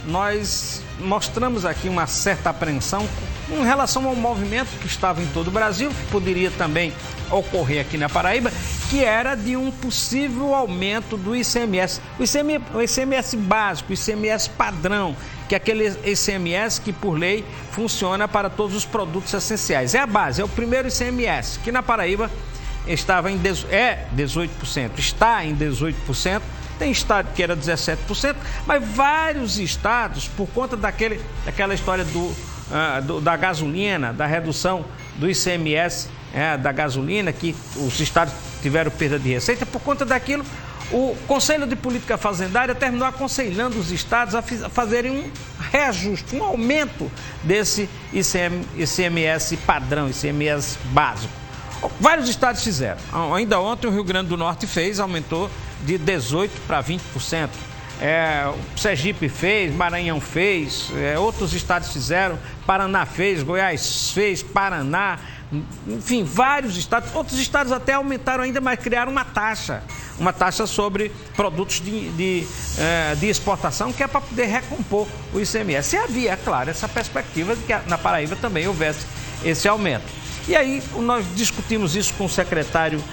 Nós mostramos aqui uma certa apreensão em relação ao movimento que estava em todo o Brasil, que poderia também ocorrer aqui na Paraíba, que era de um possível aumento do ICMS. O ICMS básico, o ICMS padrão, que é aquele ICMS que, por lei, funciona para todos os produtos essenciais. É a base, é o primeiro ICMS, que na Paraíba estava em 18%, está em 18%. Tem estado que era 17%, mas vários estados, por conta daquela história da gasolina, da redução do ICMS da gasolina, que os estados tiveram perda de receita, por conta daquilo, o Conselho de Política Fazendária terminou aconselhando os estados a fazerem um reajuste, um aumento desse ICMS padrão, ICMS básico. Vários estados fizeram. Ainda ontem o Rio Grande do Norte aumentou de 18% para 20%. O Sergipe fez, Maranhão fez, outros estados fizeram, Paraná fez, Goiás fez, Paraná, enfim, vários estados. Outros estados até aumentaram ainda mais, criaram uma taxa sobre produtos de exportação, que é para poder recompor o ICMS. E havia, claro, essa perspectiva de que na Paraíba também houvesse esse aumento. E aí nós discutimos isso com o secretário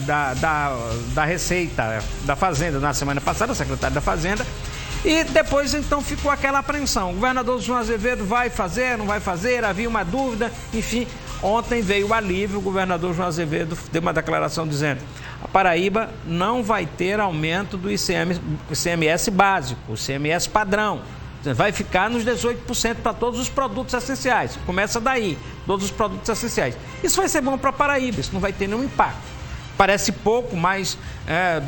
da Receita, da Fazenda, na semana passada, o secretário da Fazenda, e depois então ficou aquela apreensão. O governador João Azevedo vai fazer, não vai fazer, havia uma dúvida, enfim. Ontem veio o alívio, o governador João Azevedo deu uma declaração dizendo: a Paraíba não vai ter aumento do ICMS básico, o ICMS padrão. Vai ficar nos 18% para todos os produtos essenciais. Começa daí, todos os produtos essenciais. Isso vai ser bom para a Paraíba, isso não vai ter nenhum impacto. Parece pouco, mas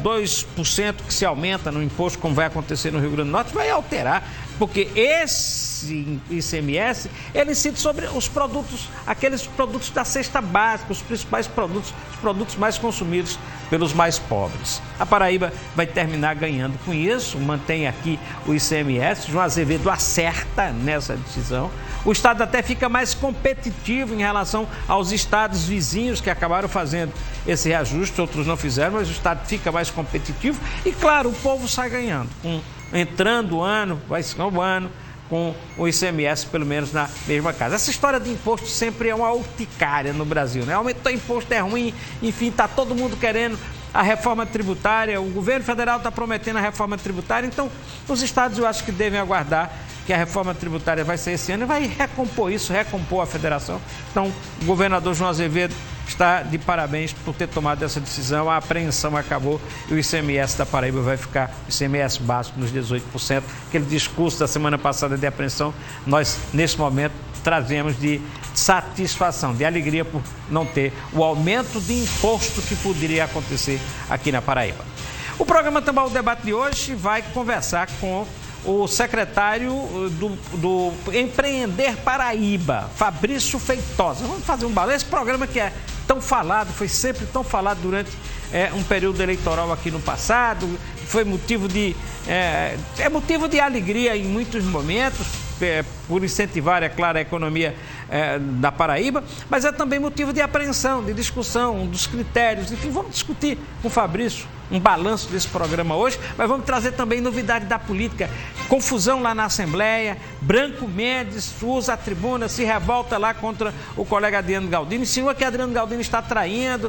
2% que se aumenta no imposto, como vai acontecer no Rio Grande do Norte, vai alterar, porque esse ICMS, ele incide sobre os produtos, aqueles produtos da cesta básica, os principais produtos, os produtos mais consumidos pelos mais pobres. A Paraíba vai terminar ganhando com isso, mantém aqui o ICMS, João Azevedo acerta nessa decisão. O estado até fica mais competitivo em relação aos estados vizinhos que acabaram fazendo esse reajuste, outros não fizeram, mas o estado fica mais competitivo e, claro, o povo sai ganhando. Entrando o ano, vai ser o ano, com o ICMS pelo menos na mesma casa. Essa história de imposto sempre é uma urticária no Brasil, né? Aumentar imposto é ruim, enfim, está todo mundo querendo a reforma tributária, o governo federal está prometendo a reforma tributária, então os estados eu acho que devem aguardar que a reforma tributária vai ser esse ano e vai recompor isso, recompor a federação. Então, o governador João Azevedo está de parabéns por ter tomado essa decisão, a apreensão acabou e o ICMS da Paraíba vai ficar, o ICMS básico, nos 18%. Aquele discurso da semana passada de apreensão, nós, nesse momento, trazemos de satisfação, de alegria por não ter o aumento de imposto que poderia acontecer aqui na Paraíba. O programa Tambor o Debate de hoje vai conversar com o secretário do Empreender Paraíba, Fabrício Feitosa. Vamos fazer um balanço. Esse programa que é tão falado, foi sempre tão falado durante um período eleitoral aqui no passado, foi motivo de alegria em muitos momentos, por incentivar, é claro, a economia da Paraíba, mas é também motivo de apreensão, de discussão dos critérios. Enfim, vamos discutir com o Fabrício um balanço desse programa hoje, mas vamos trazer também novidade da política. Confusão lá na Assembleia, Branco Mendes usa a tribuna, se revolta lá contra o colega Adriano Galdino, insinua que Adriano Galdino está traindo,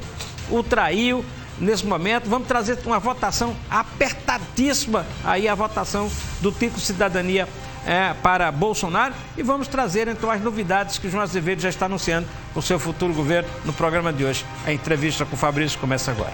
o traiu nesse momento. Vamos trazer uma votação apertadíssima, aí a votação do título de cidadania para Bolsonaro, e vamos trazer então as novidades que João Azevedo já está anunciando para o seu futuro governo no programa de hoje. A entrevista com o Fabrício começa agora.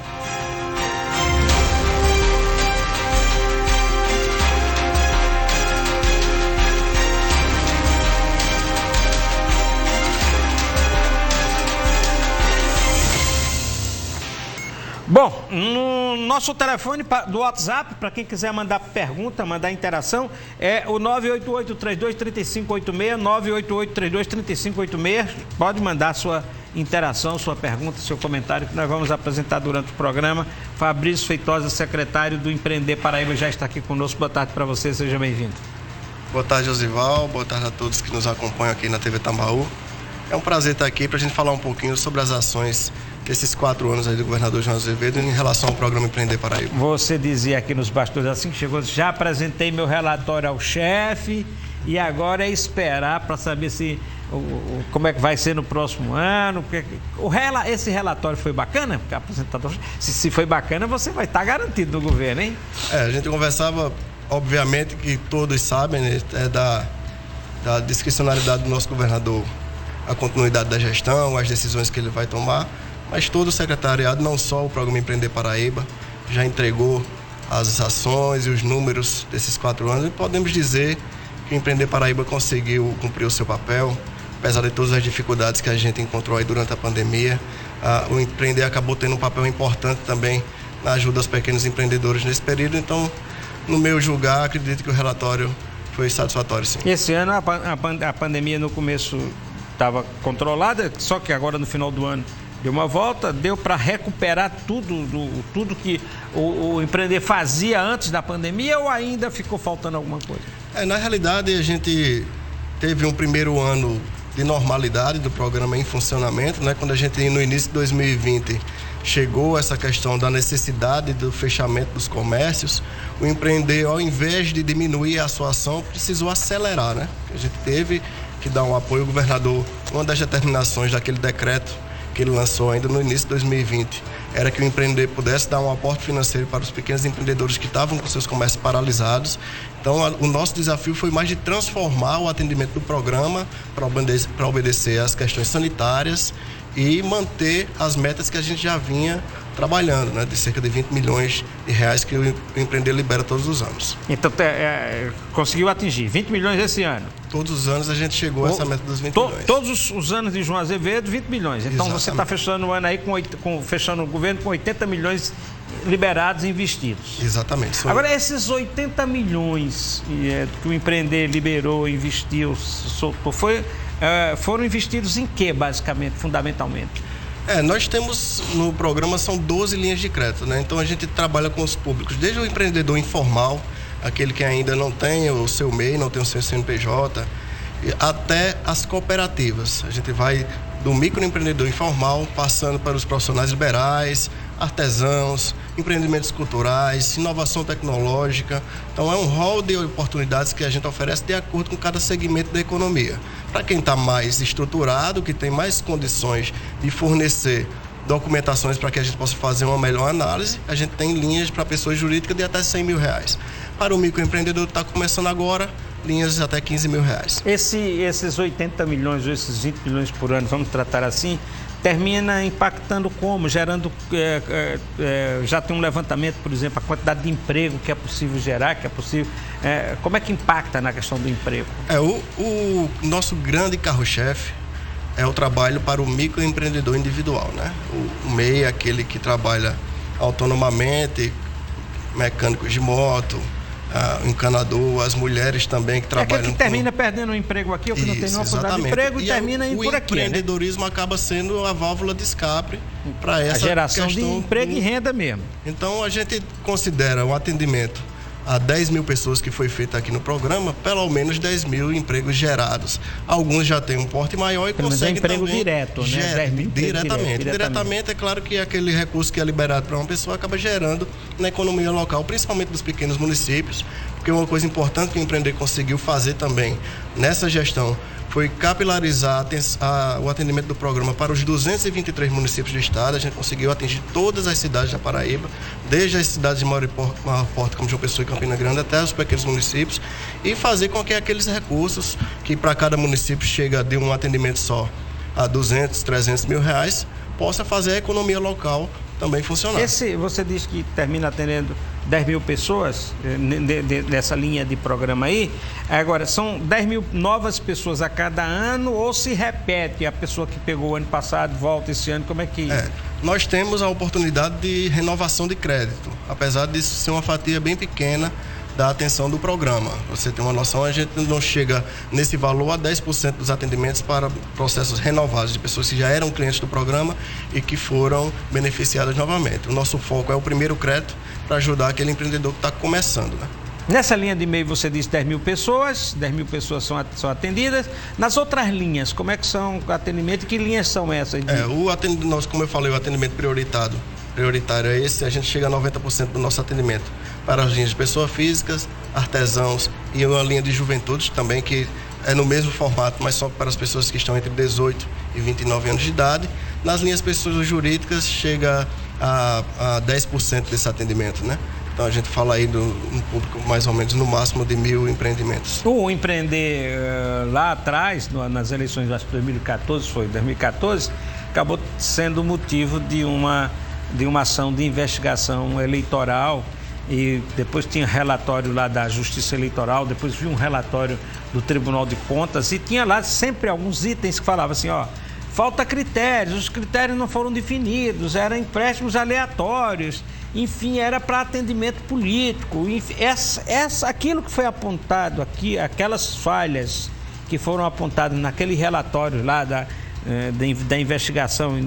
Bom, no nosso telefone do WhatsApp, para quem quiser mandar pergunta, mandar interação, é o 988-32-3586, 988-32-3586. Pode mandar sua interação, sua pergunta, seu comentário, que nós vamos apresentar durante o programa. Fabrício Feitosa, secretário do Empreender Paraíba, já está aqui conosco. Boa tarde para você, seja bem-vindo. Boa tarde, Josival. Boa tarde a todos que nos acompanham aqui na TV Tambaú. É um prazer estar aqui para a gente falar um pouquinho sobre as ações desses 4 anos aí do governador João Azevedo em relação ao programa Empreender Paraíba. Você dizia aqui nos bastidores, assim que chegou, já apresentei meu relatório ao chefe e agora é esperar para saber se como é que vai ser no próximo ano. Esse relatório foi bacana? Porque apresentador, se foi bacana, você vai estar garantido no governo, hein? A gente conversava, obviamente que todos sabem, né, da discricionalidade do nosso governador, a continuidade da gestão, as decisões que ele vai tomar, mas todo o secretariado, não só o programa Empreender Paraíba, já entregou as ações e os números desses 4 anos e podemos dizer que o Empreender Paraíba conseguiu cumprir o seu papel, apesar de todas as dificuldades que a gente encontrou aí durante a pandemia. O Empreender acabou tendo um papel importante também na ajuda aos pequenos empreendedores nesse período, então, no meu julgar, acredito que o relatório foi satisfatório, sim. Esse ano a pandemia no começo estava controlada, só que agora no final do ano deu uma volta, deu para recuperar tudo que o Empreender fazia antes da pandemia ou ainda ficou faltando alguma coisa? Na realidade, a gente teve um primeiro ano de normalidade do programa em funcionamento, né? Quando a gente, no início de 2020, chegou essa questão da necessidade do fechamento dos comércios, o Empreender, ao invés de diminuir a sua ação, precisou acelerar, né? A gente teve que dar um apoio ao governador. Uma das determinações daquele decreto que ele lançou ainda no início de 2020 era que o Empreender pudesse dar um aporte financeiro para os pequenos empreendedores que estavam com seus comércios paralisados. Então, o nosso desafio foi mais de transformar o atendimento do programa para obedecer às questões sanitárias e manter as metas que a gente já vinha trabalhando, né, de cerca de 20 milhões de reais que o Empreender libera todos os anos. Então, conseguiu atingir 20 milhões esse ano? Todos os anos a gente chegou a essa meta dos 20 milhões. Todos os anos de João Azevedo, 20 milhões. Então, exatamente. Você está fechando o ano aí, fechando o governo com 80 milhões liberados e investidos. Exatamente. Agora, esses 80 milhões que o Empreender liberou, investiu, soltou, foram investidos em quê, basicamente, fundamentalmente? Nós temos no programa, são 12 linhas de crédito, né? Então a gente trabalha com os públicos, desde o empreendedor informal, aquele que ainda não tem o seu MEI, não tem o seu CNPJ, até as cooperativas. A gente vai do microempreendedor informal, passando para os profissionais liberais, artesãos, empreendimentos culturais, inovação tecnológica. Então é um rol de oportunidades que a gente oferece de acordo com cada segmento da economia. Para quem está mais estruturado, que tem mais condições de fornecer documentações para que a gente possa fazer uma melhor análise, a gente tem linhas para pessoas jurídicas de até 100 mil reais. Para o microempreendedor que está começando agora, linhas de até 15 mil reais. Esses 80 milhões, ou esses 20 milhões por ano, vamos tratar assim, termina impactando como? Gerando, já tem um levantamento, por exemplo, a quantidade de emprego que é possível gerar, que é possível... como é que impacta na questão do emprego? O nosso grande carro-chefe é o trabalho para o microempreendedor individual, né? O MEI é aquele que trabalha autonomamente, mecânicos de moto, encanador, as mulheres também que trabalham... É que termina perdendo o emprego aqui, ou que não tem nenhuma oportunidade de emprego, e termina indo por aqui. O empreendedorismo, né, acaba sendo a válvula de escape para essa geração questão de emprego e renda mesmo. Então, a gente considera um atendimento a 10 mil pessoas que foi feito aqui no programa, pelo menos 10 mil empregos gerados. Alguns já têm um porte maior e conseguem emprego também... direto, né? Diretamente, é claro que aquele recurso que é liberado para uma pessoa acaba gerando na economia local, principalmente dos pequenos municípios, porque uma coisa importante que o Empreender conseguiu fazer também nessa gestão foi capilarizar o atendimento do programa para os 223 municípios do estado. A gente conseguiu atingir todas as cidades da Paraíba, desde as cidades de maior porte, como João Pessoa e Campina Grande, até os pequenos municípios, e fazer com que aqueles recursos, que para cada município chega de um atendimento só a 200, 300 mil reais, possa fazer a economia local também funcionar. Você diz que termina atendendo 10 mil pessoas nessa linha de programa aí. Agora, são 10 mil novas pessoas a cada ano ou se repete a pessoa que pegou o ano passado, volta esse ano? Como é que... Nós temos a oportunidade de renovação de crédito, apesar disso ser uma fatia bem pequena da atenção do programa. Você tem uma noção, a gente não chega nesse valor a 10% dos atendimentos para processos renovados de pessoas que já eram clientes do programa e que foram beneficiadas novamente. O nosso foco é o primeiro crédito para ajudar aquele empreendedor que está começando, né? Nessa linha de e-mail você disse 10 mil pessoas são atendidas. Nas outras linhas, como é que são o atendimento e que linhas são essas? O atendimento, como eu falei, o atendimento prioritário é esse, a gente chega a 90% do nosso atendimento para as linhas de pessoas físicas, artesãos e uma linha de juventude também, que é no mesmo formato, mas só para as pessoas que estão entre 18 e 29 anos de idade. Nas linhas pessoas jurídicas chega a 10% desse atendimento, né? Então a gente fala aí um público mais ou menos no máximo de 1.000 empreendimentos. O empreender lá atrás, nas eleições de 2014, acabou sendo motivo de uma ação de investigação eleitoral, e depois tinha relatório lá da Justiça Eleitoral, depois vi um relatório do Tribunal de Contas, e tinha lá sempre alguns itens que falavam assim, falta critérios, os critérios não foram definidos, eram empréstimos aleatórios, enfim, era para atendimento político. Enfim, aquilo que foi apontado aqui, aquelas falhas que foram apontadas naquele relatório lá da investigação,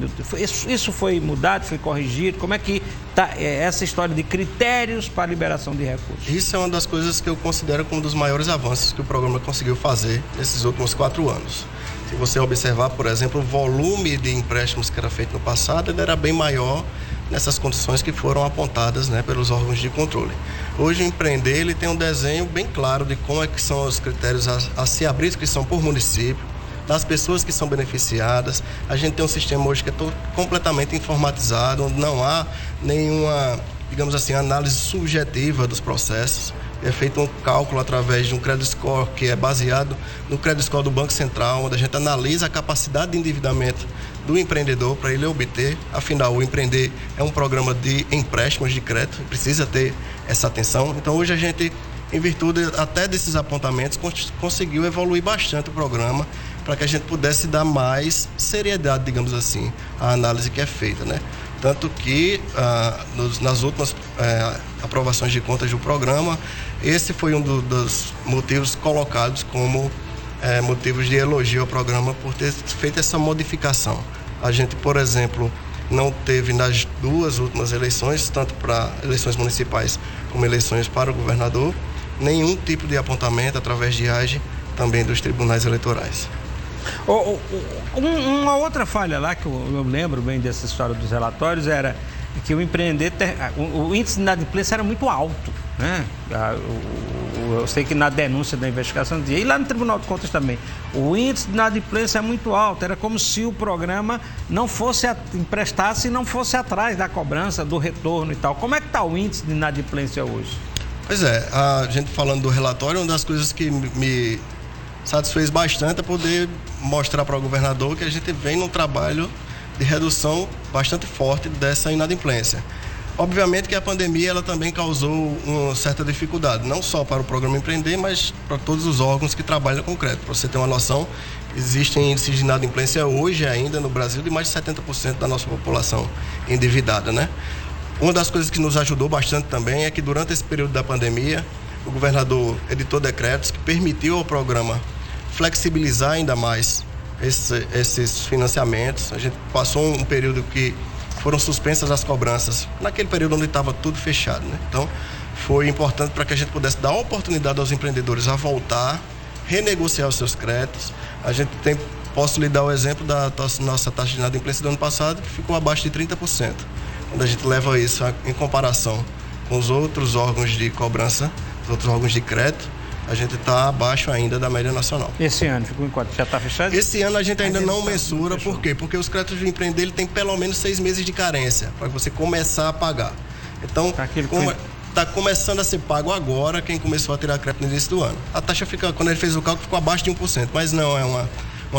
isso foi mudado, foi corrigido? Como é que está essa história de critérios para liberação de recursos? Isso é uma das coisas que eu considero como um dos maiores avanços que o programa conseguiu fazer nesses últimos 4 anos. Se você observar, por exemplo, o volume de empréstimos que era feito no passado, ele era bem maior nessas condições que foram apontadas, né, pelos órgãos de controle. Hoje o empreender, ele tem um desenho bem claro de como é que são os critérios a se abrir, que são por município, das pessoas que são beneficiadas. A gente tem um sistema hoje que é completamente informatizado, onde não há nenhuma, digamos assim, análise subjetiva dos processos. É feito um cálculo através de um credit score que é baseado no credit score do Banco Central, onde a gente analisa a capacidade de endividamento do empreendedor para ele obter. Afinal, o empreender é um programa de empréstimos de crédito, precisa ter essa atenção. Então, hoje a gente, em virtude até desses apontamentos, conseguiu evoluir bastante o programa para que a gente pudesse dar mais seriedade, digamos assim, à análise que é feita, né? Tanto que nas últimas aprovações de contas do programa, esse foi um dos motivos colocados como motivos de elogio ao programa por ter feito essa modificação. A gente, por exemplo, não teve nas 2 últimas eleições, tanto para eleições municipais como eleições para o governador, nenhum tipo de apontamento através de AGE também dos tribunais eleitorais. Uma outra falha lá que eu lembro bem dessa história dos relatórios era que o empreender, o índice de inadimplência era muito alto, né? Eu sei que na denúncia da investigação dizia, e lá no Tribunal de Contas também, o índice de inadimplência é muito alto, era como se o programa não fosse emprestasse e não fosse atrás da cobrança, do retorno e tal. Como é que está o índice de inadimplência hoje? Pois é, a gente falando do relatório, uma das coisas que me satisfez bastante é poder mostrar para o governador que a gente vem num trabalho de redução bastante forte dessa inadimplência. Obviamente que a pandemia ela também causou uma certa dificuldade, não só para o programa Empreender, mas para todos os órgãos que trabalham com crédito. Para você ter uma noção, existem índices de inadimplência hoje ainda no Brasil de mais de 70% da nossa população endividada, né? Uma das coisas que nos ajudou bastante também é que durante esse período da pandemia, o governador editou decretos que permitiu ao programa flexibilizar ainda mais esses financiamentos. A gente passou um período que foram suspensas as cobranças, naquele período onde estava tudo fechado, né? Então, foi importante para que a gente pudesse dar oportunidade aos empreendedores a voltar, renegociar os seus créditos. A gente posso lhe dar o exemplo da nossa taxa de inadimplência do ano passado, que ficou abaixo de 30%. Quando a gente leva isso em comparação com os outros órgãos de cobrança, os outros órgãos de crédito, a gente está abaixo ainda da média nacional. Esse ano ficou em quanto? Já está fechado? Esse ano a gente ainda não mensura, por quê? Porque os créditos de empreender ele tem pelo menos 6 meses de carência para você começar a pagar. Então, está começando a ser pago agora quem começou a tirar crédito no início do ano. A taxa quando ele fez o cálculo, ficou abaixo de 1%, mas não é uma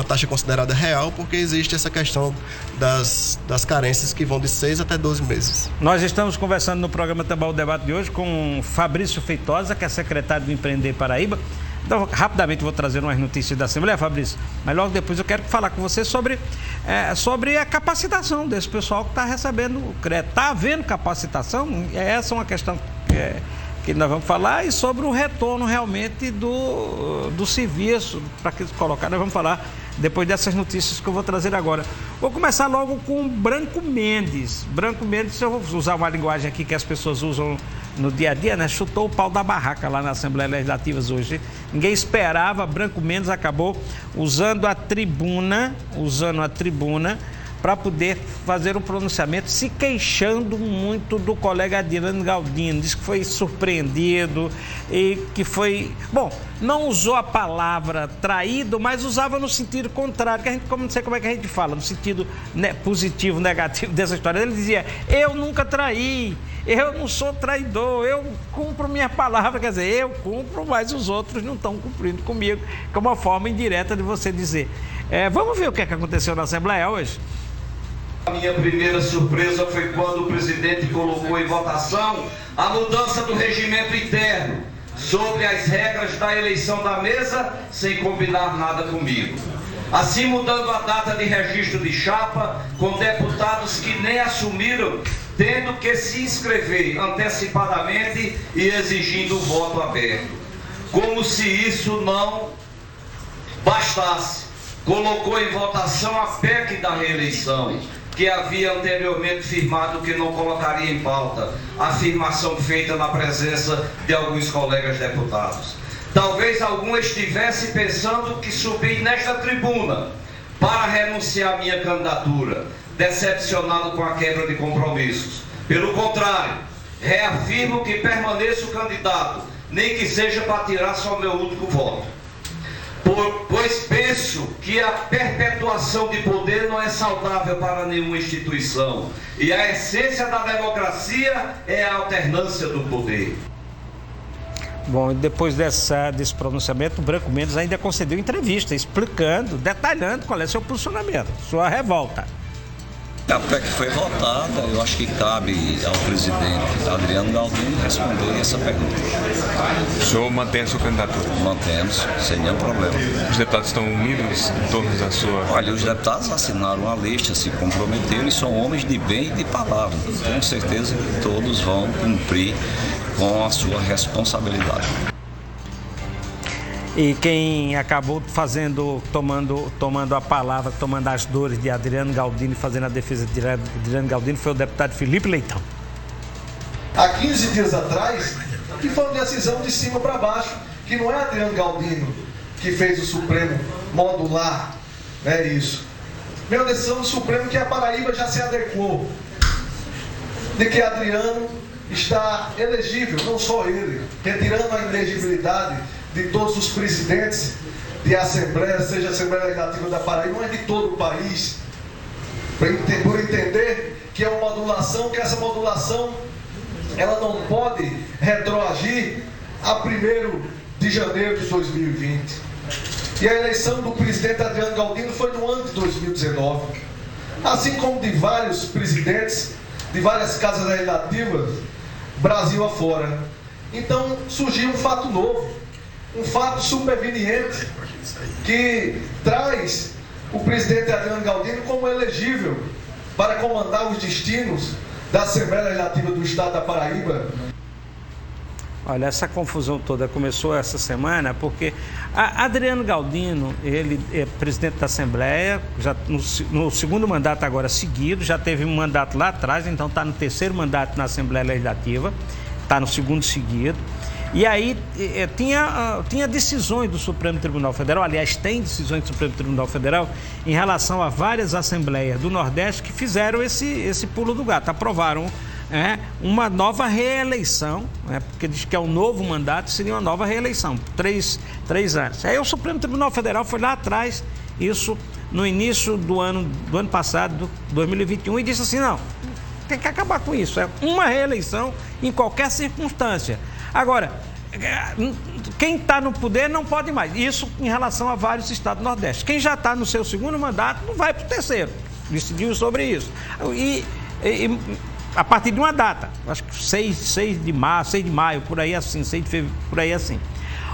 taxa considerada real, porque existe essa questão das carências que vão de 6 até 12 meses. Nós estamos conversando no programa Tambor o Debate de hoje com Fabrício Feitosa, que é secretário do Empreender Paraíba. Então, rapidamente vou trazer umas notícias da Assembleia, Fabrício, mas logo depois eu quero falar com você sobre a capacitação desse pessoal que está recebendo o crédito. Está havendo capacitação? Essa é uma questão que nós vamos falar, e sobre o retorno realmente do serviço, para que eles colocarem, nós vamos falar depois dessas notícias que eu vou trazer agora. Vou começar logo com Branco Mendes. Branco Mendes, eu vou usar uma linguagem aqui que as pessoas usam no dia a dia, né? Chutou o pau da barraca lá na Assembleia Legislativa hoje. Ninguém esperava, Branco Mendes acabou usando a tribuna para poder fazer um pronunciamento, se queixando muito do colega Adriano Galdino. Diz que foi surpreendido e que foi... Bom, não usou a palavra traído, mas usava no sentido contrário, que a gente, não sei como é que a gente fala, no sentido positivo, negativo dessa história. Ele dizia, eu nunca traí, eu não sou traidor, eu cumpro minha palavra, quer dizer, eu cumpro, mas os outros não estão cumprindo comigo, que é uma forma indireta de você dizer. Vamos ver o que aconteceu na Assembleia hoje? A minha primeira surpresa foi quando o presidente colocou em votação a mudança do regimento interno sobre as regras da eleição da mesa, sem combinar nada comigo. Assim, mudando a data de registro de chapa, com deputados que nem assumiram, tendo que se inscrever antecipadamente e exigindo o voto aberto. Como se isso não bastasse, colocou em votação a PEC da reeleição, que havia anteriormente firmado que não colocaria em pauta, afirmação feita na presença de alguns colegas deputados. Talvez algum estivesse pensando que subi nesta tribuna para renunciar à minha candidatura, decepcionado com a quebra de compromissos. Pelo contrário, reafirmo que permaneço candidato, nem que seja para tirar só meu único voto. Pois penso que a perpetuação de poder não é saudável para nenhuma instituição. E a essência da democracia é a alternância do poder. Bom, depois desse pronunciamento, o Branco Mendes ainda concedeu entrevista, explicando, detalhando qual é seu posicionamento, sua revolta. A PEC foi votada, eu acho que cabe ao presidente Adriano Galdino responder essa pergunta. O senhor mantém a sua candidatura? Mantemos, sem nenhum problema. Os deputados estão unidos em torno da sua... Olha, os deputados assinaram uma lista, se comprometeram e são homens de bem e de palavra. Tenho certeza que todos vão cumprir com a sua responsabilidade. E quem acabou tomando a palavra, tomando as dores de Adriano Galdino e fazendo a defesa de Adriano Galdino foi o deputado Felipe Leitão. Há 15 dias atrás, que foi uma decisão de cima para baixo, que não é Adriano Galdino que fez o Supremo modular, não é isso. É uma decisão do Supremo que a Paraíba já se adequou, de que Adriano está elegível, não só ele, retirando a inelegibilidade de todos os presidentes de Assembleia, seja a Assembleia Legislativa da Paraíba, mas de todo o país, por entender que é uma modulação, que essa modulação ela não pode retroagir a 1º de janeiro de 2020. E a eleição do presidente Adriano Galdino foi no ano de 2019. Assim como de vários presidentes, de várias casas legislativas, Brasil afora. Então surgiu um fato novo, um fato superveniente, que traz o presidente Adriano Galdino como elegível para comandar os destinos da Assembleia Legislativa do Estado da Paraíba. Olha, essa confusão toda começou essa semana porque Adriano Galdino, ele é presidente da Assembleia, já no segundo mandato agora seguido, já teve um mandato lá atrás, então está no 3º mandato na Assembleia Legislativa, está no 2º seguido. E aí tinha decisões do Supremo Tribunal Federal, aliás, tem decisões do Supremo Tribunal Federal em relação a várias assembleias do Nordeste que fizeram esse pulo do gato, aprovaram uma nova reeleição, porque diz que é um novo mandato, seria uma nova reeleição, 3 anos. Aí o Supremo Tribunal Federal foi lá atrás, isso no início do ano passado, 2021, e disse assim, não, tem que acabar com isso, é uma reeleição em qualquer circunstância. Agora, quem está no poder não pode mais. Isso em relação a vários estados do Nordeste. Quem já está no seu 2º mandato não vai para o 3º. Decidiu sobre isso. E a partir de uma data, acho que 6 de maio, por aí assim, 6 de fevereiro, por aí assim.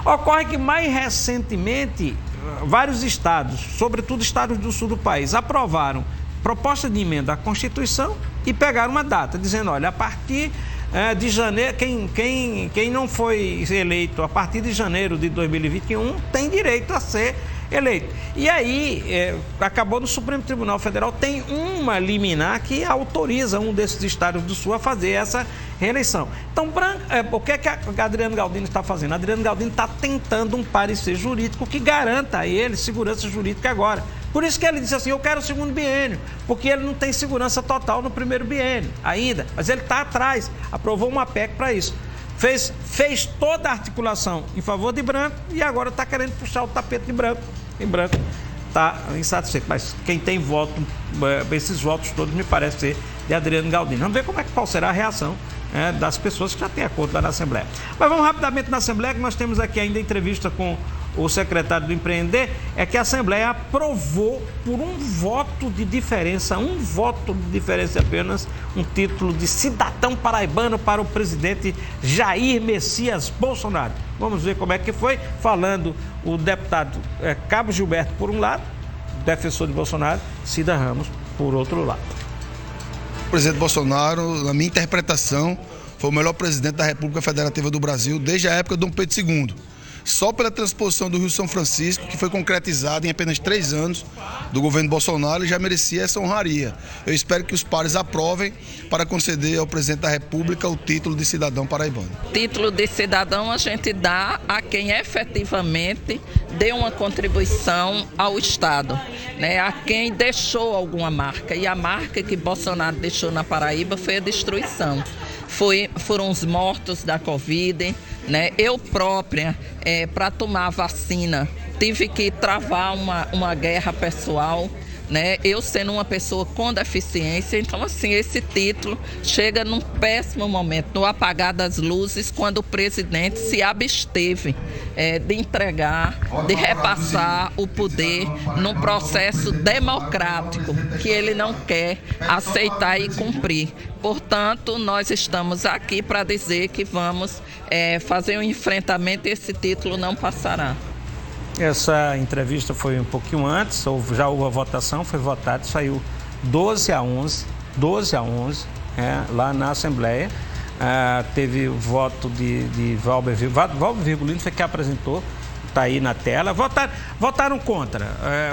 Ocorre que mais recentemente, vários estados, sobretudo estados do sul do país, aprovaram proposta de emenda à Constituição e pegaram uma data, dizendo, olha, a partir de janeiro, quem não foi eleito a partir de janeiro de 2021 tem direito a ser eleito. E aí, acabou no Supremo Tribunal Federal, tem uma liminar que autoriza um desses estados do Sul a fazer essa reeleição. Então, o que é que Adriano Galdino está fazendo? Adriano Galdino está tentando um parecer jurídico que garanta a ele segurança jurídica agora. Por isso que ele disse assim, eu quero o segundo biênio, porque ele não tem segurança total no primeiro biênio ainda, mas ele está atrás, aprovou uma PEC para isso. Fez toda a articulação em favor de branco e agora está querendo puxar o tapete de branco. E branco está insatisfeito. Mas quem tem voto, esses votos todos me parece ser de Adriano Galdino. Vamos ver qual será a reação das pessoas que já têm acordo lá na Assembleia. Mas vamos rapidamente na Assembleia, que nós temos aqui ainda entrevista com o secretário do Empreender, é que a Assembleia aprovou por um voto de diferença apenas, um título de cidadão paraibano para o presidente Jair Messias Bolsonaro. Vamos ver como é que foi, falando o deputado Cabo Gilberto por um lado, defensor de Bolsonaro, Cida Ramos por outro lado. O presidente Bolsonaro, na minha interpretação, foi o melhor presidente da República Federativa do Brasil desde a época de Dom Pedro II. Só pela transposição do Rio São Francisco, que foi concretizada em apenas 3 anos do governo Bolsonaro, já merecia essa honraria. Eu espero que os pares aprovem para conceder ao presidente da República o título de cidadão paraibano. Título de cidadão a gente dá a quem efetivamente deu uma contribuição ao Estado, né? A quem deixou alguma marca. E a marca que Bolsonaro deixou na Paraíba foi a destruição. Foram os mortos da Covid, né? Eu própria, para tomar a vacina, tive que travar uma guerra pessoal, né? Eu sendo uma pessoa com deficiência, então assim, esse título chega num péssimo momento, no apagar das luzes, quando o presidente se absteve de entregar, de repassar o poder num processo democrático que ele não quer aceitar e cumprir. Portanto, nós estamos aqui para dizer que vamos fazer um enfrentamento e esse título não passará. Essa entrevista foi um pouquinho antes, já houve a votação, foi votado, saiu 12-11, lá na Assembleia. Teve o voto de Valber Virgulino, foi quem apresentou, está aí na tela. Votaram contra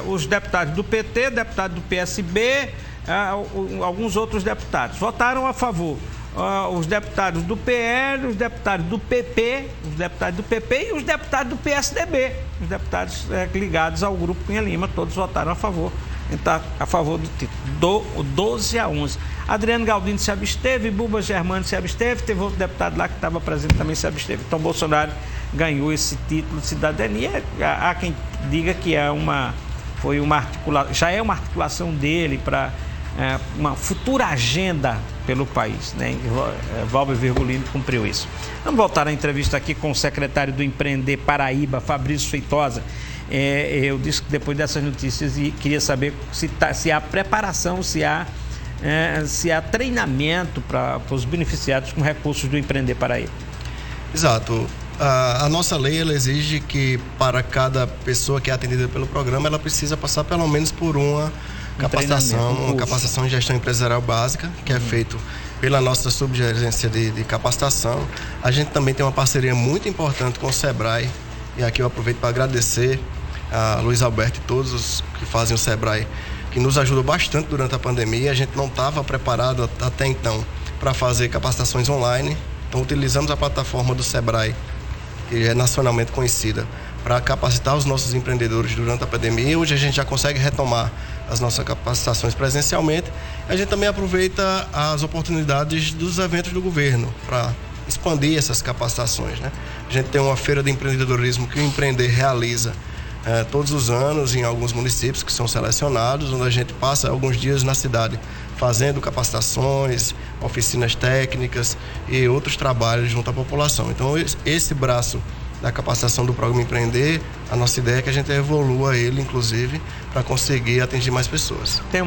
os deputados do PT, deputados do PSB, alguns outros deputados. Votaram a favor os deputados do PL, os deputados do PP, e os deputados do PSDB, os deputados ligados ao grupo Cunha Lima, todos votaram a favor. Então, a favor do título, 12-11. Adriano Galdino se absteve, Buba Germano se absteve, teve outro deputado lá que estava presente também se absteve. Então, Bolsonaro ganhou esse título de cidadania. Há quem diga que já é uma articulação dele para uma futura agenda pelo país, né? Valber Virgulino cumpriu isso. Vamos voltar à entrevista aqui com o secretário do Empreender Paraíba, Fabrício Feitosa. Eu disse que depois dessas notícias e queria saber se há preparação, se há treinamento para os beneficiados com recursos do Empreender Paraíba. Exato. A nossa lei ela exige que para cada pessoa que é atendida pelo programa, ela precisa passar pelo menos por uma capacitação em gestão empresarial básica, que é feito pela nossa subgerência de capacitação. A gente também tem uma parceria muito importante com o Sebrae, e aqui eu aproveito para agradecer a Luiz Alberto e todos os que fazem o Sebrae, que nos ajudou bastante durante a pandemia. A gente não estava preparado até então para fazer capacitações online, então utilizamos a plataforma do Sebrae, que é nacionalmente conhecida, para capacitar os nossos empreendedores durante a pandemia. Hoje a gente já consegue retomar as nossas capacitações presencialmente. A gente também aproveita as oportunidades dos eventos do governo para expandir essas capacitações, né? A gente tem uma feira de empreendedorismo que o Empreender realiza todos os anos em alguns municípios que são selecionados, onde a gente passa alguns dias na cidade fazendo capacitações, oficinas técnicas e outros trabalhos junto à população. Então, esse braço da capacitação do programa Empreender, a nossa ideia é que a gente evolua ele, inclusive, para conseguir atingir mais pessoas. Tem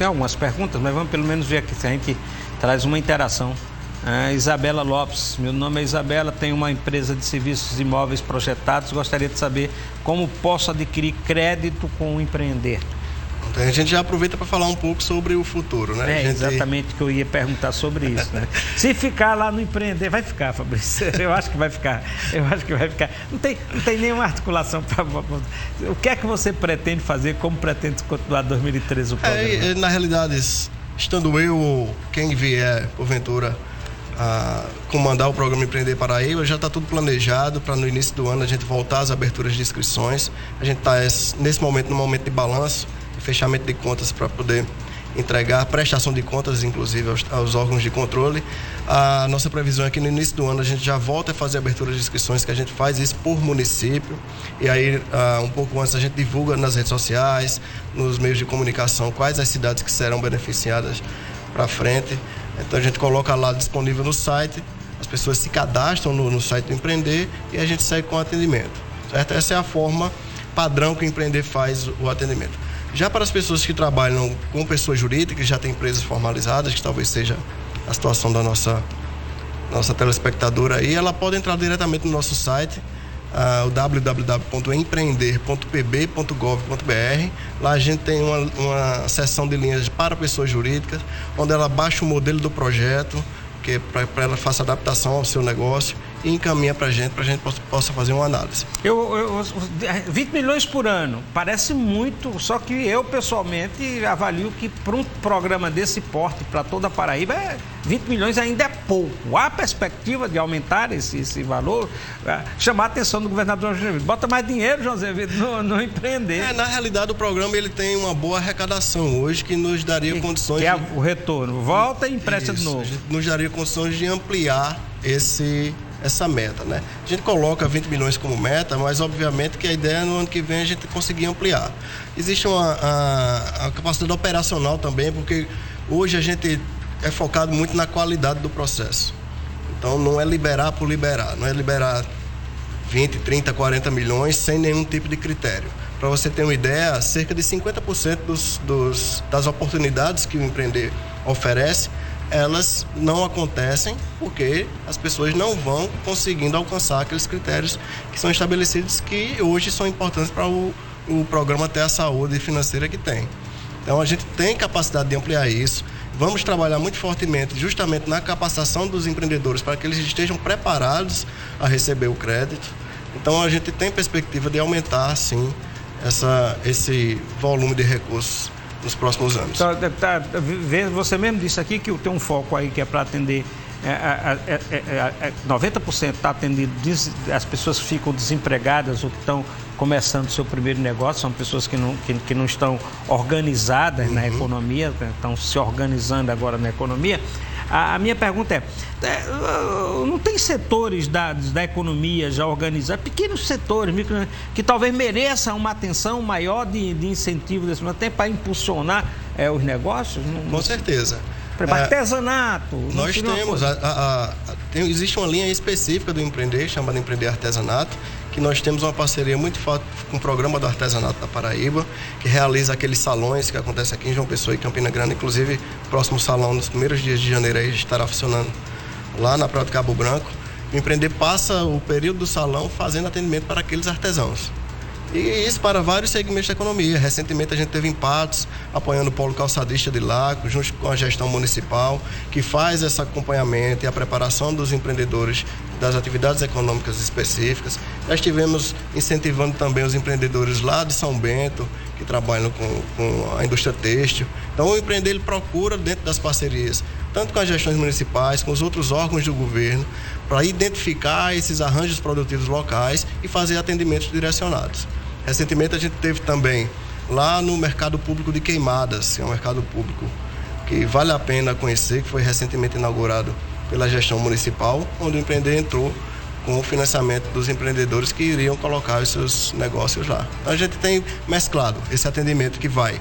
algumas perguntas, mas vamos pelo menos ver aqui se a gente traz uma interação. Isabela Lopes, meu nome é Isabela, tenho uma empresa de serviços imóveis projetados, gostaria de saber como posso adquirir crédito com o Empreender. A gente já aproveita para falar um pouco sobre o futuro, né? Exatamente o que eu ia perguntar sobre isso, né? Se ficar lá no empreender, vai ficar, Fabrício. Eu acho que vai ficar. Não tem nenhuma articulação para... O que é que você pretende fazer? Como pretende continuar 2013 o programa? Na realidade, estando eu ou quem vier, porventura, a comandar o programa Empreender Paraíba, já está tudo planejado para no início do ano a gente voltar às aberturas de inscrições. A gente está nesse momento, no momento de balanço, de fechamento de contas para poder entregar prestação de contas, inclusive aos órgãos de controle. A nossa previsão é que no início do ano a gente já volta a fazer abertura de inscrições, que a gente faz isso por município, e aí um pouco antes a gente divulga nas redes sociais, nos meios de comunicação, quais as cidades que serão beneficiadas para frente. Então a gente coloca lá disponível no site, as pessoas se cadastram no site do Empreender e a gente segue com o atendimento, certo? Essa é a forma padrão que o Empreender faz o atendimento. Já para as pessoas que trabalham com pessoas jurídicas, já têm empresas formalizadas, que talvez seja a situação da nossa telespectadora aí, ela pode entrar diretamente no nosso site, o www.empreender.pb.gov.br. Lá a gente tem uma seção de linhas para pessoas jurídicas, onde ela baixa o modelo do projeto, que é para ela faça adaptação ao seu negócio e encaminha para a gente possa fazer uma análise. 20 milhões por ano, parece muito, só que eu pessoalmente avalio que para um programa desse porte, para toda a Paraíba, 20 milhões ainda é pouco. Há perspectiva de aumentar esse valor, chamar a atenção do governador João Azevedo. Bota mais dinheiro, João Azevedo, no Empreender. Na realidade, o programa ele tem uma boa arrecadação hoje, que nos daria condições... Que é o retorno, volta e empresta de novo. Nos daria condições de ampliar essa meta, né? A gente coloca 20 milhões como meta, mas obviamente que a ideia é no ano que vem a gente conseguir ampliar. Existe a capacidade operacional também, porque hoje a gente é focado muito na qualidade do processo. Então não é liberar por liberar, não é liberar 20, 30, 40 milhões sem nenhum tipo de critério. Para você ter uma ideia, cerca de 50% das oportunidades que o Empreender oferece, elas não acontecem porque as pessoas não vão conseguindo alcançar aqueles critérios que são estabelecidos, que hoje são importantes para o programa ter a saúde financeira que tem. Então a gente tem capacidade de ampliar isso. Vamos trabalhar muito fortemente justamente na capacitação dos empreendedores para que eles estejam preparados a receber o crédito. Então a gente tem perspectiva de aumentar, sim, esse volume de recursos nos próximos anos. Você mesmo disse aqui que tem um foco aí que é para atender 90% está atendido as pessoas que ficam desempregadas ou que estão começando seu primeiro negócio, são pessoas que não estão organizadas na economia, estão se organizando agora na economia. A minha pergunta é, não tem setores da economia já organizados, pequenos setores, que talvez mereçam uma atenção maior de incentivo desse momento, até para impulsionar os negócios? Com certeza. Artesanato. Nós temos, existe uma linha específica do Empreender, chamada Empreender Artesanato, que nós temos uma parceria muito forte com o programa do artesanato da Paraíba, que realiza aqueles salões que acontecem aqui em João Pessoa e Campina Grande. Inclusive, o próximo salão, nos primeiros dias de janeiro, aí, estará funcionando lá na Praia do Cabo Branco. O Empreender passa o período do salão fazendo atendimento para aqueles artesãos. E isso para vários segmentos da economia. Recentemente a gente teve impactos apoiando o Polo Calçadista de lá, junto com a gestão municipal, que faz esse acompanhamento e a preparação dos empreendedores das atividades econômicas específicas. Já estivemos incentivando também os empreendedores lá de São Bento, que trabalham com a indústria têxtil. Então o Empreender ele procura, dentro das parcerias, tanto com as gestões municipais, com os outros órgãos do governo, para identificar esses arranjos produtivos locais e fazer atendimentos direcionados. Recentemente a gente teve também lá no Mercado Público de Queimadas, que é um mercado público que vale a pena conhecer, que foi recentemente inaugurado pela gestão municipal, onde o Empreender entrou com o financiamento dos empreendedores que iriam colocar os seus negócios lá. Então a gente tem mesclado esse atendimento que vai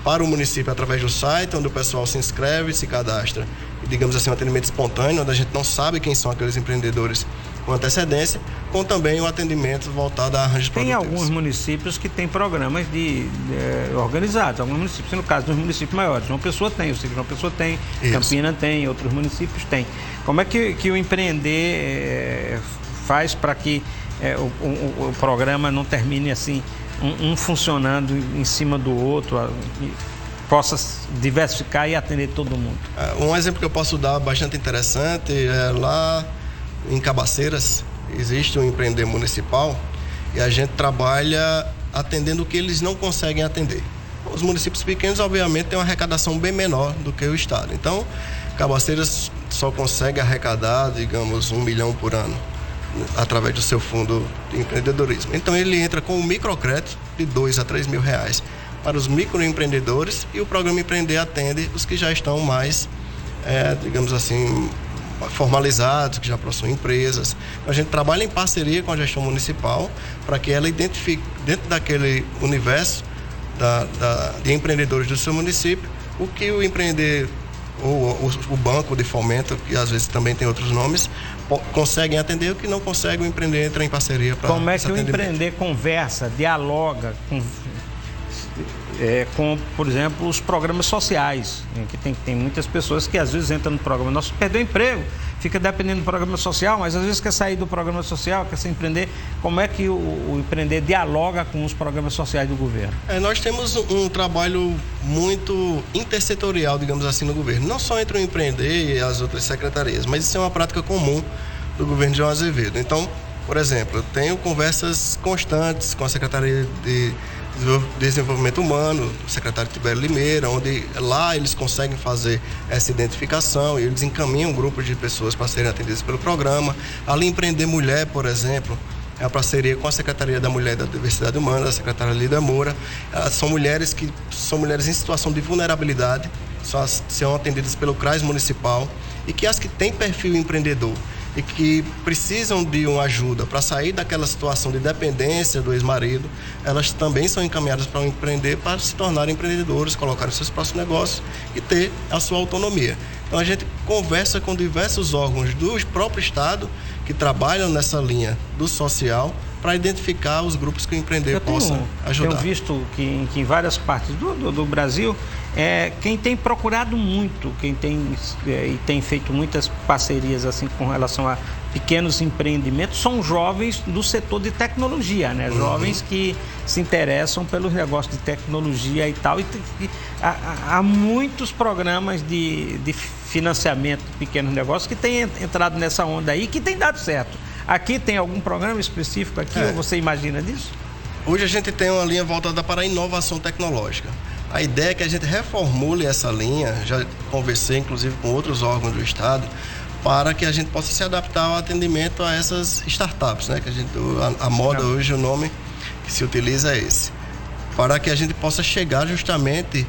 para o município através do site, onde o pessoal se inscreve, se cadastra, e, digamos assim, um atendimento espontâneo, onde a gente não sabe quem são aqueles empreendedores com antecedência, com também o atendimento voltado a arranjos produtivos. Tem alguns municípios que têm programas organizados, alguns municípios, no caso dos municípios maiores. João Pessoa tem, João Pessoa tem, isso. Campina tem, outros municípios têm. Como é que o Empreender faz para que o programa não termine assim um funcionando em cima do outro, possa diversificar e atender todo mundo. Um exemplo que eu posso dar bastante interessante é lá em Cabaceiras, existe um empreender municipal e a gente trabalha atendendo o que eles não conseguem atender. Os municípios pequenos, obviamente, têm uma arrecadação bem menor do que o estado. Então, Cabaceiras só consegue arrecadar, digamos, 1 milhão por ano através do seu fundo de empreendedorismo. Então, ele entra com um microcrédito de 2 a 3 mil reais para os microempreendedores e o programa Empreender atende os que já estão mais, digamos assim, formalizados, que já possuem empresas. Então, a gente trabalha em parceria com a gestão municipal para que ela identifique, dentro daquele universo de empreendedores do seu município, o que o empreender ou o banco de fomento, que às vezes também tem outros nomes, conseguem atender, o que não consegue, o empreender entra em parceria para como é que o empreender conversa, dialoga com, por exemplo, os programas sociais, que tem muitas pessoas que às vezes entram no programa nosso, perdeu o emprego, fica dependendo do programa social, mas às vezes quer sair do programa social, quer se empreender. Como é que o empreender dialoga com os programas sociais do governo? Nós temos um trabalho muito intersetorial, digamos assim, no governo. Não só entre o empreender e as outras secretarias, mas isso é uma prática comum do governo de João Azevedo. Então, por exemplo, eu tenho conversas constantes com a Secretaria de Desenvolvimento Humano, o secretário Tibério Limeira, onde lá eles conseguem fazer essa identificação e eles encaminham um grupo de pessoas para serem atendidas pelo programa. Ali Empreender Mulher, por exemplo, é a parceria com a Secretaria da Mulher e da Diversidade Humana, a secretária Lida Moura. São mulheres em situação de vulnerabilidade, são atendidas pelo CRAS municipal e que as que têm perfil empreendedor e que precisam de uma ajuda para sair daquela situação de dependência do ex-marido, elas também são encaminhadas para empreender, para se tornarem empreendedores, colocarem seus próprios negócios e ter a sua autonomia. Então a gente conversa com diversos órgãos do próprio estado que trabalham nessa linha do social para identificar os grupos que o empreender possa ajudar. Eu tenho visto que em várias partes do Brasil, quem tem procurado muito, quem tem feito muitas parcerias assim com relação a pequenos empreendimentos, são jovens do setor de tecnologia, né? Jovens que se interessam pelos negócios de tecnologia e tal. Há muitos programas de financiamento de pequenos negócios que têm entrado nessa onda aí, que tem dado certo. Aqui tem algum programa específico aqui, ou você imagina disso? Hoje a gente tem uma linha voltada para a inovação tecnológica. A ideia é que a gente reformule essa linha, já conversei inclusive com outros órgãos do estado, para que a gente possa se adaptar ao atendimento a essas startups, né? Que a moda hoje, o nome que se utiliza é esse. Para que a gente possa chegar justamente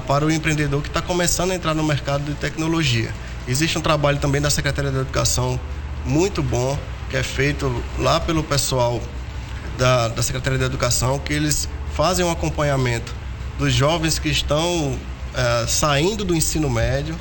para o empreendedor que está começando a entrar no mercado de tecnologia. Existe um trabalho também da Secretaria da Educação muito bom, que é feito lá pelo pessoal da Secretaria da Educação, que eles fazem um acompanhamento dos jovens que estão saindo do ensino médio,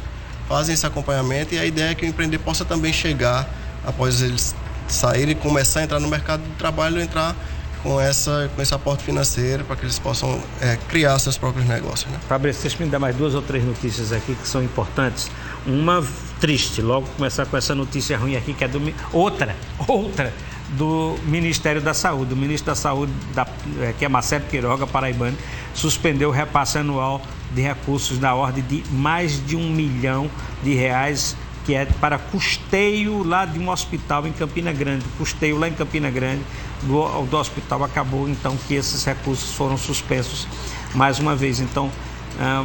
fazem esse acompanhamento, e a ideia é que o empreender possa também chegar, após eles saírem e começar a entrar no mercado de trabalho, entrar com esse aporte financeiro para que eles possam criar seus próprios negócios, né? Fabrício, deixa eu me dar mais 2 ou 3 notícias aqui que são importantes. Uma triste, logo começar com essa notícia ruim aqui, que é outra do Ministério da Saúde. O ministro da Saúde, que é Marcelo Queiroga, paraibano, suspendeu o repasse anual de recursos na ordem de mais de R$1 milhão, que é para custeio lá de um hospital em Campina Grande. Custeio lá em Campina Grande do hospital. Acabou então que esses recursos foram suspensos mais uma vez. Então,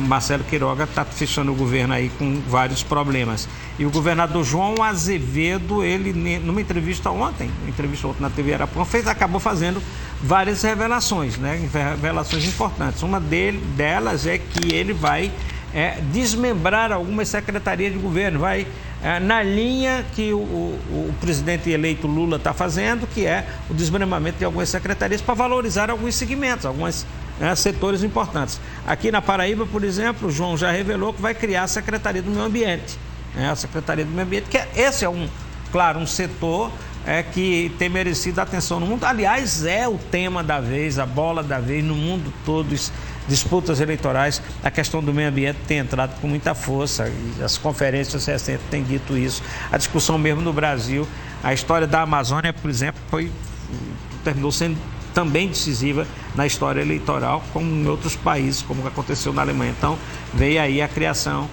Marcelo Queiroga está fechando o governo aí com vários problemas. E o governador João Azevedo, ele numa entrevista ontem na TV Arapuã, acabou fazendo várias revelações, né? Revelações importantes. Uma delas é que ele vai desmembrar algumas secretarias de governo, vai na linha que o presidente eleito Lula está fazendo, que é o desmembramento de algumas secretarias para valorizar alguns segmentos, alguns setores importantes. Aqui na Paraíba, por exemplo, o João já revelou que vai criar a Secretaria do Meio Ambiente. A Secretaria do Meio Ambiente, que esse é um setor que tem merecido atenção no mundo. Aliás, é o tema da vez, a bola da vez no mundo todo. Disputas eleitorais, a questão do meio ambiente tem entrado com muita força e as conferências recentes têm dito isso. A discussão mesmo no Brasil, a história da Amazônia, por exemplo, terminou sendo também decisiva na história eleitoral, como em outros países, como aconteceu na Alemanha. Então, veio aí a criação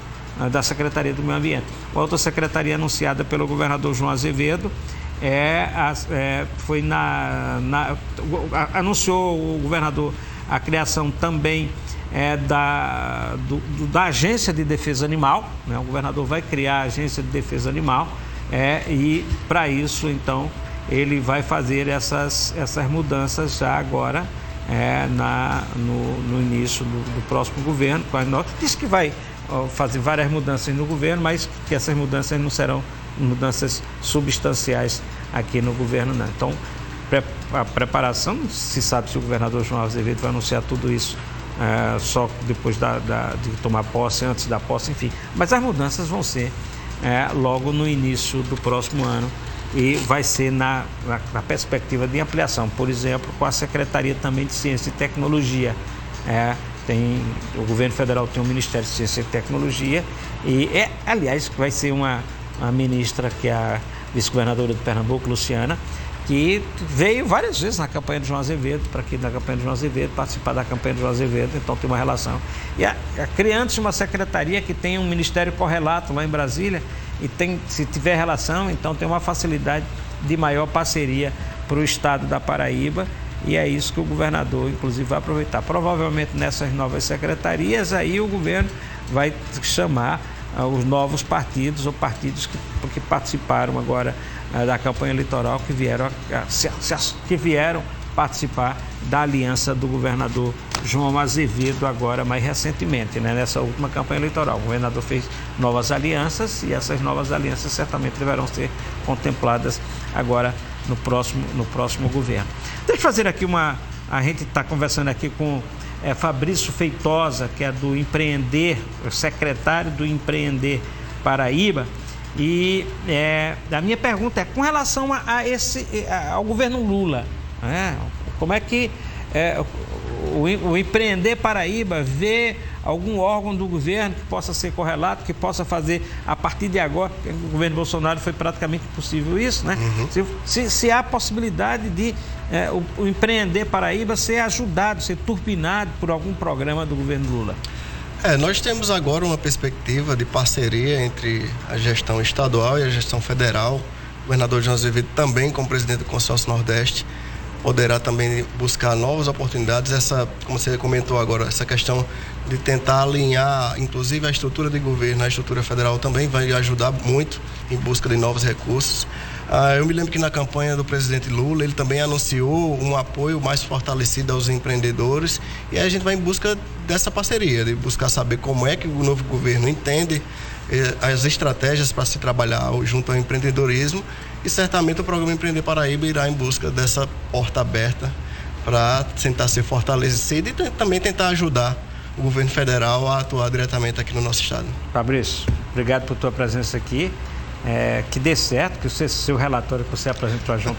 da Secretaria do Meio Ambiente. Outra secretaria anunciada pelo governador João Azevedo anunciou o governador a criação também da Agência de Defesa Animal, né? O governador vai criar a Agência de Defesa Animal e para isso, então, ele vai fazer essas mudanças já agora no início do próximo governo. Diz que vai fazer várias mudanças no governo, mas que essas mudanças não serão mudanças substanciais aqui no governo, não. Então, a preparação, não se sabe se o governador João Azevedo vai anunciar tudo isso só depois de tomar posse, antes da posse, enfim. Mas as mudanças vão ser logo no início do próximo ano e vai ser na perspectiva de ampliação, por exemplo, com a Secretaria também de Ciência e Tecnologia. O governo federal tem um Ministério de Ciência e Tecnologia e, aliás, vai ser uma ministra, que é a vice-governadora de Pernambuco, Luciana, que veio várias vezes na campanha de João Azevedo, para aqui na campanha de João Azevedo, participar da campanha de João Azevedo, então tem uma relação. E criando-se uma secretaria que tem um ministério correlato lá em Brasília, e se tiver relação, então tem uma facilidade de maior parceria para o estado da Paraíba, e é isso que o governador, inclusive, vai aproveitar. Provavelmente nessas novas secretarias, aí o governo vai chamar os novos partidos ou partidos que participaram agora da campanha eleitoral, que vieram participar da aliança do governador João Azevedo agora mais recentemente, né? Nessa última campanha eleitoral. O governador fez novas alianças e essas novas alianças certamente deverão ser contempladas agora no próximo governo. Deixa eu fazer aqui a gente está conversando aqui com Fabrício Feitosa, que é do Empreender, secretário do Empreender Paraíba, e a minha pergunta é com relação ao governo Lula, como é que o Empreender Paraíba vê algum órgão do governo que possa ser correlato, que possa fazer a partir de agora, porque o governo Bolsonaro foi praticamente impossível isso, né? Uhum. Se há possibilidade de o Empreender Paraíba ser ajudado, ser turbinado por algum programa do governo Lula. Nós temos agora uma perspectiva de parceria entre a gestão estadual e a gestão federal. O governador João Azevedo também, como presidente do Consórcio Nordeste, poderá também buscar novas oportunidades. Como você comentou agora, essa questão de tentar alinhar, inclusive, a estrutura de governo, a estrutura federal também vai ajudar muito em busca de novos recursos. Eu me lembro que na campanha do presidente Lula, ele também anunciou um apoio mais fortalecido aos empreendedores, e aí a gente vai em busca dessa parceria, de buscar saber como é que o novo governo entende as estratégias para se trabalhar junto ao empreendedorismo, e certamente o programa Empreender Paraíba irá em busca dessa porta aberta para tentar ser fortalecido e também tentar ajudar o governo federal a atuar diretamente aqui no nosso estado. Fabrício, obrigado por tua presença aqui. Que dê certo, que o seu relatório que você apresentou a João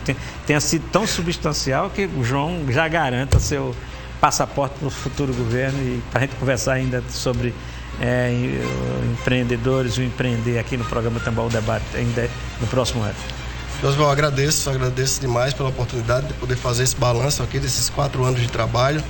tenha sido tão substancial que o João já garanta seu passaporte para o futuro governo, e para a gente conversar ainda sobre empreendedores e o empreender aqui no programa Tambor ao Debate ainda no próximo ano. Josval, agradeço demais pela oportunidade de poder fazer esse balanço aqui desses 4 anos de trabalho.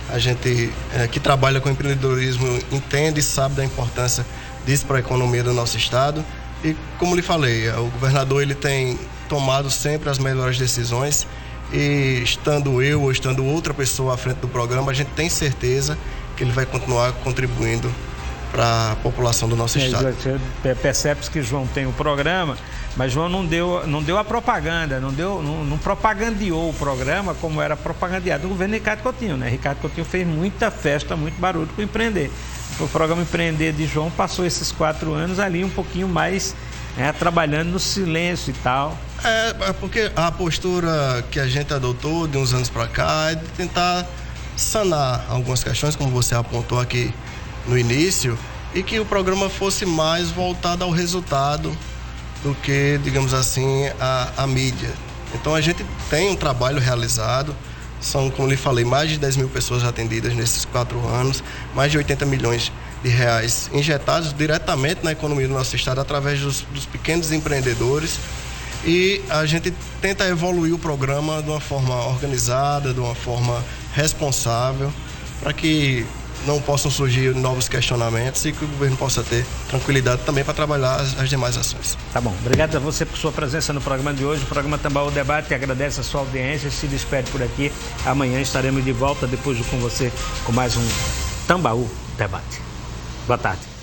A gente que trabalha com empreendedorismo entende e sabe da importância disso para a economia do nosso estado. E, como lhe falei, o governador ele tem tomado sempre as melhores decisões, e estando eu ou estando outra pessoa à frente do programa, a gente tem certeza que ele vai continuar contribuindo para a população do nosso estado. Percebe-se que João tem o programa, mas João não deu a propaganda, não propagandeou o programa como era propagandeado no governo Ricardo Coutinho, né? Ricardo Coutinho fez muita festa, muito barulho com o Empreender. O programa Empreender de João passou esses 4 anos ali um pouquinho mais trabalhando no silêncio e tal. Porque a postura que a gente adotou de uns anos para cá é de tentar sanar algumas questões, como você apontou aqui no início, e que o programa fosse mais voltado ao resultado do que, digamos assim, a mídia. Então a gente tem um trabalho realizado. São, como lhe falei, mais de 10 mil pessoas atendidas nesses 4 anos, mais de 80 milhões de reais injetados diretamente na economia do nosso estado através dos pequenos empreendedores. e a gente tenta evoluir o programa de uma forma organizada, de uma forma responsável, para que não possam surgir novos questionamentos e que o governo possa ter tranquilidade também para trabalhar as demais ações. Tá bom. Obrigado a você por sua presença no programa de hoje. O programa Tambaú Debate agradece a sua audiência. Se despede por aqui. Amanhã estaremos de volta depois com você com mais um Tambaú Debate. Boa tarde.